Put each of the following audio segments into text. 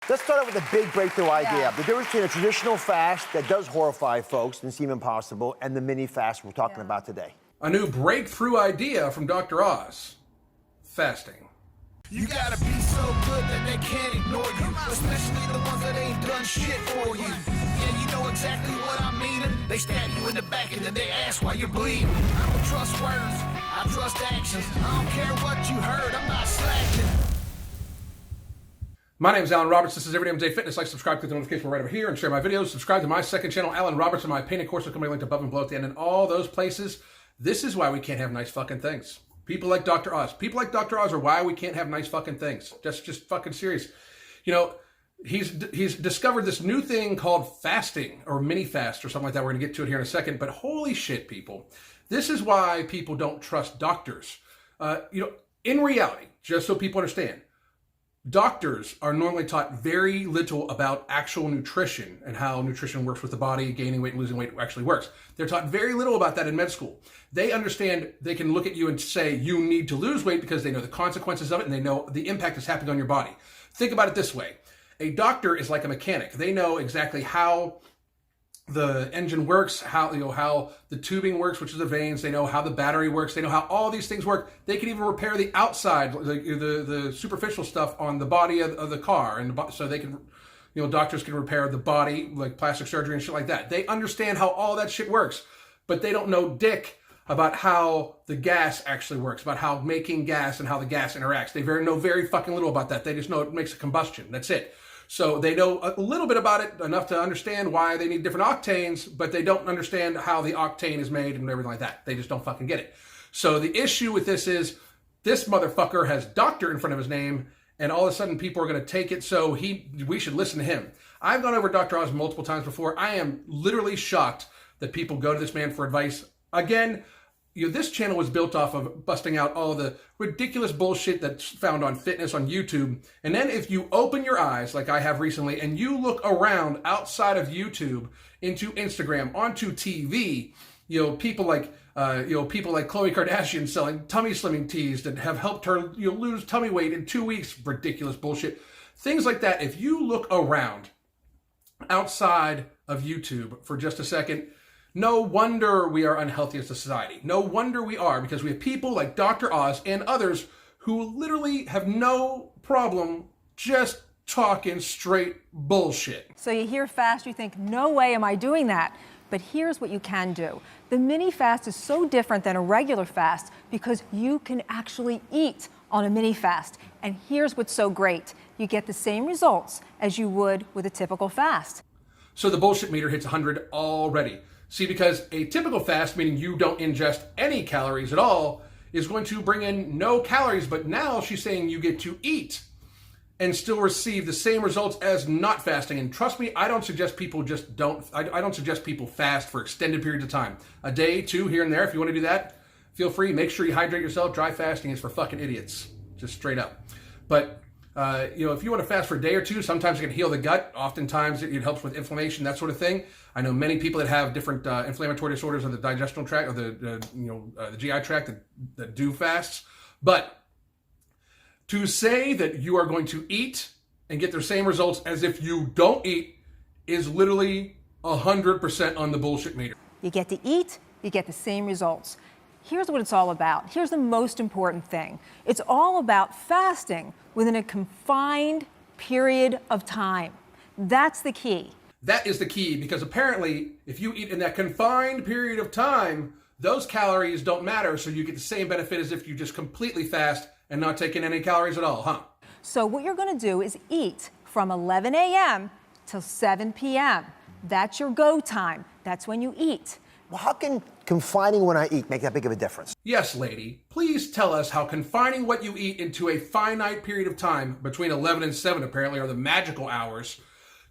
Let's start out with a big breakthrough idea. The difference between a traditional fast that does horrify folks and seem impossible and the mini fast we're talking about today. A new breakthrough idea from Dr. Oz. Fasting. You gotta be so good that they can't ignore you, especially the ones that ain't done shit for you. Yeah, you know exactly what I mean. They stab you in the back and then they ask why you're bleeding. I don't trust words, I trust actions. I don't care what you heard, I'm not slacking. My name is Alan Roberts. This is Everyday MJ Fitness. Like, subscribe, click the notification bell right over here, and share my videos. Subscribe to my second channel, Alan Roberts, and my painted course will come linked above and below at the end, and all those places. This is why we can't have nice fucking things. People like Dr. Oz. People like Dr. Oz are why we can't have nice fucking things. That's just fucking serious. You know, he's discovered this new thing called fasting, or mini fast, or something like that. We're gonna get to it here in a second. But holy shit, people, this is why people don't trust doctors. You know, in reality, just so people understand, doctors are normally taught very little about actual nutrition and how nutrition works with the body, gaining weight and losing weight actually works. They're taught very little about that in med school. They understand, they can look at you and say you need to lose weight because they know the consequences of it and they know the impact that's happening on your body. Think about it this way. A doctor is like a mechanic. They know exactly how the engine works, how the tubing works, which is the veins. They know how the battery works. They know how all these things work. They can even repair the outside, the superficial stuff on the body of the car, and so they can, you know, doctors can repair the body, like plastic surgery and shit like that. They understand how all that shit works, but they don't know dick about how the gas actually works, about how making gas and how the gas interacts. They know very fucking little about that. They just know it makes a combustion. That's it. So they know a little bit about it, enough to understand why they need different octanes, but they don't understand how the octane is made and everything like that. They just don't fucking get it. So the issue with this is, this motherfucker has doctor in front of his name, and all of a sudden people are going to take it, so we should listen to him. I've gone over Dr. Oz multiple times before. I am literally shocked that people go to this man for advice. Again, you know, this channel was built off of busting out all the ridiculous bullshit that's found on fitness on YouTube. And then if you open your eyes, like I have recently, and you look around outside of YouTube into Instagram, onto TV, you know, people like Khloe Kardashian selling tummy slimming teas that have helped her, you know, lose tummy weight in 2 weeks. Ridiculous bullshit. Things like that. If you look around outside of YouTube for just a second, no wonder we are unhealthy as a society. No wonder we are, because we have people like Dr. Oz and others who literally have no problem just talking straight bullshit. So you hear fast, you think, no way am I doing that. But here's what you can do. The mini fast is so different than a regular fast because you can actually eat on a mini fast. And here's what's so great. You get the same results as you would with a typical fast. So the bullshit meter hits 100 already. See, because a typical fast, meaning you don't ingest any calories at all, is going to bring in no calories, but now she's saying you get to eat and still receive the same results as not fasting. And trust me, I don't suggest people I don't suggest people fast for extended periods of time. A day, two, here and there. If you want to do that, feel free. Make sure you hydrate yourself. Dry fasting is for fucking idiots. Just straight up. But you know, if you want to fast for a day or two, sometimes it can heal the gut. Oftentimes it helps with inflammation, that sort of thing. I know many people that have different inflammatory disorders of the digestional tract or the GI tract that do fasts. But to say that you are going to eat and get the same results as if you don't eat is literally 100% on the bullshit meter. You get to eat, you get the same results. Here's what it's all about. Here's the most important thing. It's all about fasting within a confined period of time. That's the key. That is the key, because apparently if you eat in that confined period of time, those calories don't matter, so you get the same benefit as if you just completely fast and not taking any calories at all, huh? So what you're going to do is eat from 11 a.m. till 7 p.m. That's your go time. That's when you eat. Well, how can confining when I eat make that big of a difference? Yes, lady. Please tell us how confining what you eat into a finite period of time, between 11 and 7 apparently are the magical hours,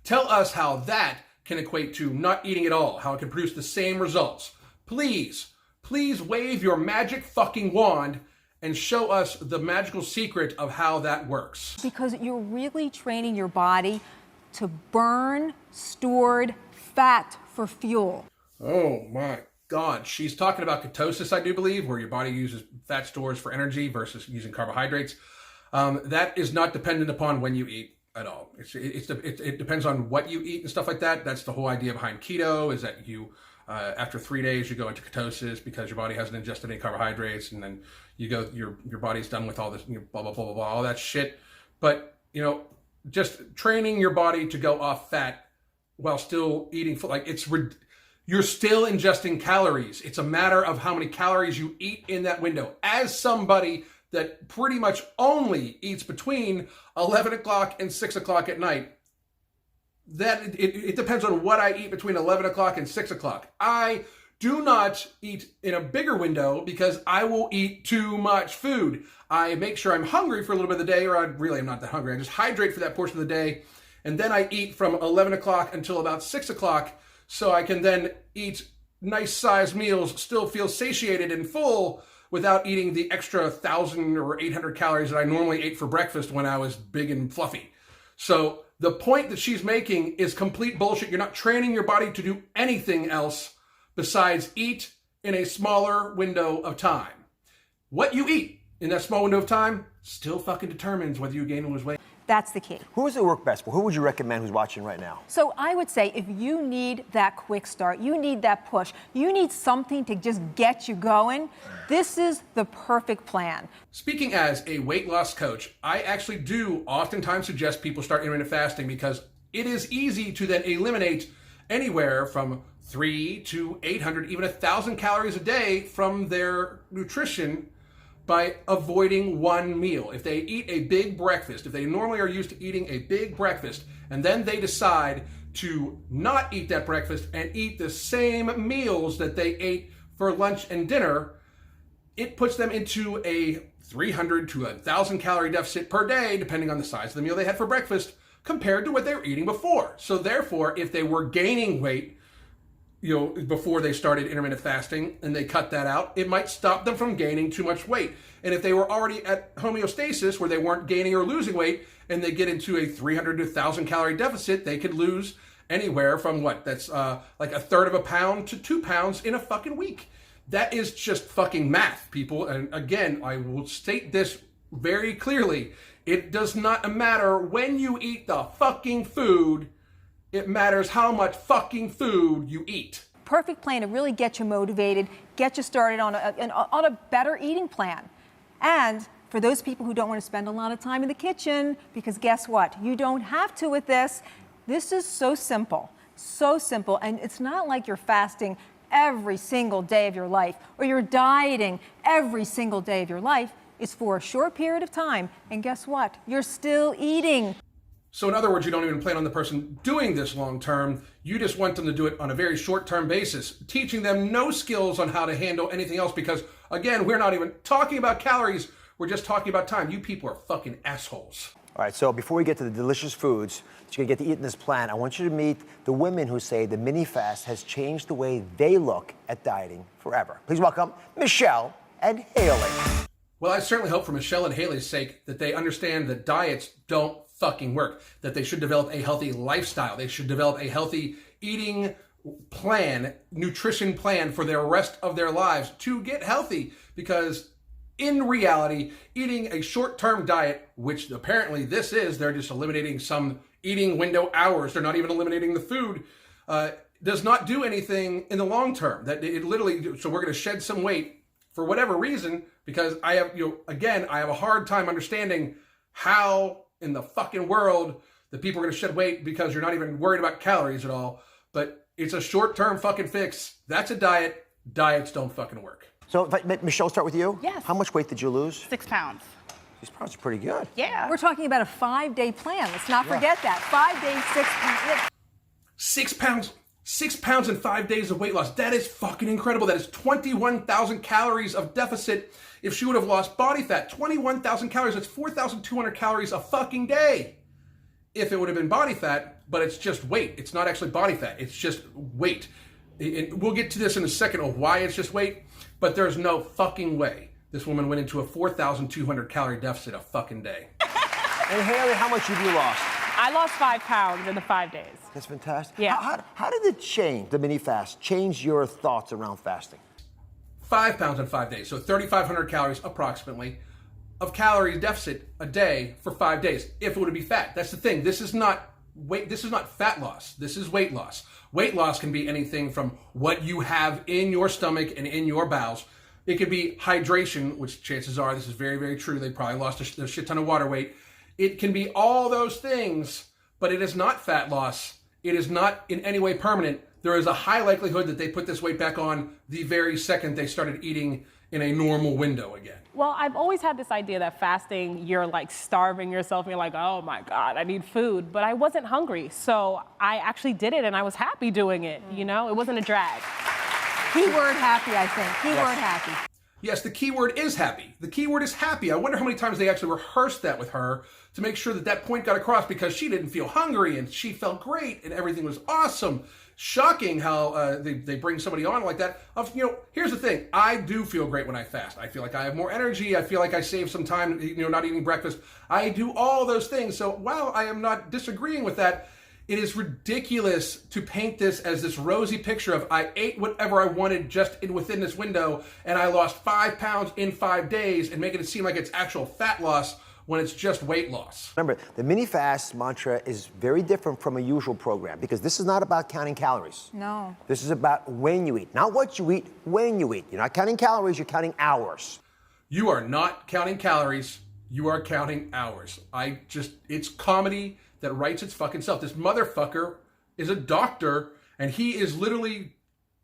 tell us how that can equate to not eating at all, how it can produce the same results. Please, please wave your magic fucking wand and show us the magical secret of how that works. Because you're really training your body to burn stored fat for fuel. Oh my God. She's talking about ketosis, I do believe, where your body uses fat stores for energy versus using carbohydrates. That is not dependent upon when you eat. at all. It depends on what you eat and stuff like that. That's the whole idea behind keto, is that you, after 3 days, you go into ketosis because your body hasn't ingested any carbohydrates, and then your body's done with all this, blah, blah, blah, blah, blah, all that shit. But, just training your body to go off fat while still eating, you're still ingesting calories. It's a matter of how many calories you eat in that window. As somebody that pretty much only eats between 11 o'clock and 6 o'clock at night, that it depends on what I eat between 11 o'clock and 6 o'clock. I do not eat in a bigger window because I will eat too much food. I make sure I'm hungry for a little bit of the day, or I really am not that hungry. I just hydrate for that portion of the day, and then I eat from 11 o'clock until about 6 o'clock, so I can then eat nice sized meals, still feel satiated and full without eating the extra 1,000 or 800 calories that I normally ate for breakfast when I was big and fluffy. So the point that she's making is complete bullshit. You're not training your body to do anything else besides eat in a smaller window of time. What you eat in that small window of time still fucking determines whether you gain or lose weight. That's the key. Who does it work best for? Who would you recommend who's watching right now? So I would say if you need that quick start, you need that push, you need something to just get you going, this is the perfect plan. Speaking as a weight loss coach, I actually do oftentimes suggest people start intermittent fasting because it is easy to then eliminate anywhere from 300 to 800, even 1,000 calories a day from their nutrition by avoiding one meal. If they eat a big breakfast, if they normally are used to eating a big breakfast, and then they decide to not eat that breakfast and eat the same meals that they ate for lunch and dinner, it puts them into a 300 to 1,000 calorie deficit per day, depending on the size of the meal they had for breakfast, compared to what they were eating before. So therefore, if they were gaining weight, before they started intermittent fasting and they cut that out, it might stop them from gaining too much weight. And if they were already at homeostasis where they weren't gaining or losing weight and they get into a 300 to 1,000 calorie deficit, they could lose anywhere from that's like a third of a pound to 2 pounds in a fucking week. That is just fucking math, people. And again, I will state this very clearly. It does not matter when you eat the fucking food. It matters how much fucking food you eat. Perfect plan to really get you motivated, get you started on a better eating plan. And for those people who don't want to spend a lot of time in the kitchen, because guess what? You don't have to with this. This is so simple, and it's not like you're fasting every single day of your life or you're dieting every single day of your life. It's for a short period of time, and guess what? You're still eating. So in other words, you don't even plan on the person doing this long term. You just want them to do it on a very short term basis, teaching them no skills on how to handle anything else because, again, we're not even talking about calories. We're just talking about time. You people are fucking assholes. All right, so before we get to the delicious foods that you're going to get to eat in this plan, I want you to meet the women who say the mini fast has changed the way they look at dieting forever. Please welcome Michelle and Haley. Well, I certainly hope for Michelle and Haley's sake that they understand that diets don't fucking work, that they should develop a healthy lifestyle. They should develop a healthy eating plan, nutrition plan for the rest of their lives to get healthy, because in reality, eating a short-term diet, which apparently this is, they're just eliminating some eating window hours. They're not even eliminating the food, does not do anything in the long term. That it literally, so we're going to shed some weight for whatever reason, because I have, I have a hard time understanding how in the fucking world that people are going to shed weight because you're not even worried about calories at all. But it's a short-term fucking fix. That's a diet. Diets don't fucking work. So, Michelle, start with you. Yes. How much weight did you lose? 6 pounds. 6 pounds are pretty good. Yeah. We're talking about a 5-day plan. Let's not forget that. 5 days, 6 pounds. 6 pounds. 6 pounds in 5 days of weight loss. That is fucking incredible. That is 21,000 calories of deficit if she would have lost body fat. 21,000 calories. That's 4,200 calories a fucking day if it would have been body fat, but it's just weight. It's not actually body fat. It's just weight. And we'll get to this in a second of why it's just weight, but there's no fucking way this woman went into a 4,200 calorie deficit a fucking day. And Haley, how much have you lost? I lost 5 pounds in the 5 days. That's fantastic. Yeah. How did it change, the mini fast, change your thoughts around fasting? 5 pounds in 5 days, so 3,500 calories approximately. of calorie deficit a day for 5 days if it would be fat. That's the thing. This is not weight. This is not fat loss. This is weight loss. Weight loss can be anything from what you have in your stomach and in your bowels. It could be hydration, which chances are this is very, very true. They probably lost a shit ton of water weight. It can be all those things, but it is not fat loss. It is not in any way permanent. There is a high likelihood that they put this weight back on the very second they started eating in a normal window again. Well, I've always had this idea that fasting, you're like starving yourself. You're like, oh my God, I need food. But I wasn't hungry. So I actually did it and I was happy doing it. You know, it wasn't a drag. Keyword happy, I think. Keyword happy. Yes, the key word is happy. The key word is happy. I wonder how many times they actually rehearsed that with her to make sure that that point got across, because she didn't feel hungry and she felt great and everything was awesome. Shocking how they bring somebody on like that. Here's the thing. I do feel great when I fast. I feel like I have more energy. I feel like I save some time, not eating breakfast. I do all those things. So while I am not disagreeing with that, it is ridiculous to paint this as this rosy picture of I ate whatever I wanted just within this window and I lost 5 pounds in 5 days and making it seem like it's actual fat loss when it's just weight loss. Remember, the mini fast mantra is very different from a usual program because this is not about counting calories. No. This is about when you eat, not what you eat, when you eat. You're not counting calories, you're counting hours. You are not counting calories, you are counting hours. It's comedy that writes its fucking self. This motherfucker is a doctor and he is literally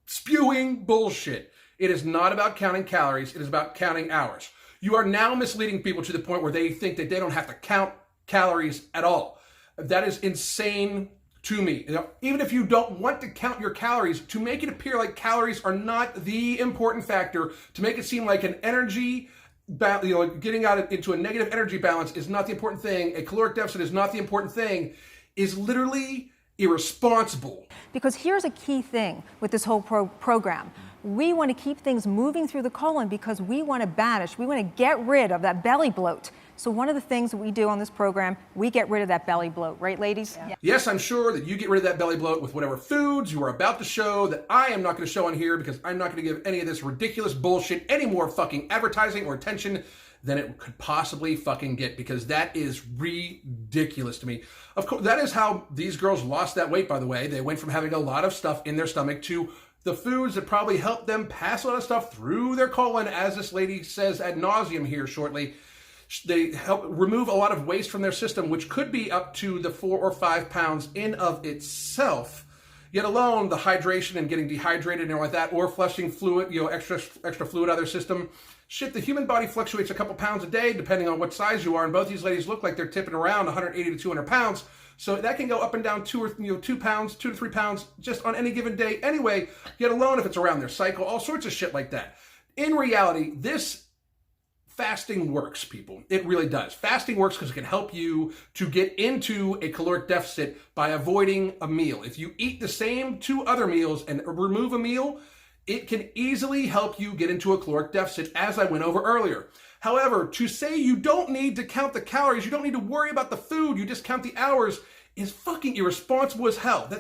spewing bullshit. It is not about counting calories, it is about counting hours. You are now misleading people to the point where they think that they don't have to count calories at all. That is insane to me. Even if you don't want to count your calories, to make it appear like calories are not the important factor, to make it seem like an energy, getting out into a negative energy balance is not the important thing, a caloric deficit is not the important thing, is literally irresponsible. Because here's a key thing with this whole program. We want to keep things moving through the colon because we want to banish, we want to get rid of that belly bloat. So one of the things that we do on this program, we get rid of that belly bloat, right, ladies? Yeah. Yes, I'm sure that you get rid of that belly bloat with whatever foods you are about to show that I am not going to show on here because I'm not going to give any of this ridiculous bullshit any more fucking advertising or attention than it could possibly fucking get, because that is ridiculous to me. Of course, that is how these girls lost that weight, by the way. They went from having a lot of stuff in their stomach to the foods that probably helped them pass a lot of stuff through their colon, as this lady says ad nauseum here shortly. They help remove a lot of waste from their system, which could be up to the 4 or 5 pounds in of itself. Yet alone, the hydration and getting dehydrated and all like that, or flushing fluid, extra fluid out of their system. Shit, the human body fluctuates a couple pounds a day depending on what size you are, and both these ladies look like they're tipping around 180 to 200 pounds. So that can go up and down 2 pounds, 2 to 3 pounds just on any given day anyway, yet alone if it's around their cycle, all sorts of shit like that. In reality, this fasting works, people. It really does. Fasting works because it can help you to get into a caloric deficit by avoiding a meal. If you eat the same 2 other meals and remove a meal, it can easily help you get into a caloric deficit, as I went over earlier. However, to say you don't need to count the calories, you don't need to worry about the food, you just count the hours, is fucking irresponsible as hell.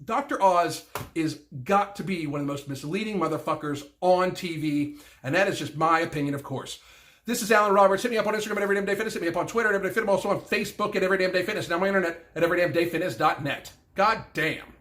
Dr. Oz is got to be one of the most misleading motherfuckers on TV, and that is just my opinion, of course. This is Alan Roberts. Hit me up on Instagram at Everydamn Day Fitness. Hit me up on Twitter at Everyday Fit. I'm also on Facebook at Everydamn Day Fitness, and on my internet at everydamndayfitness.net. God damn.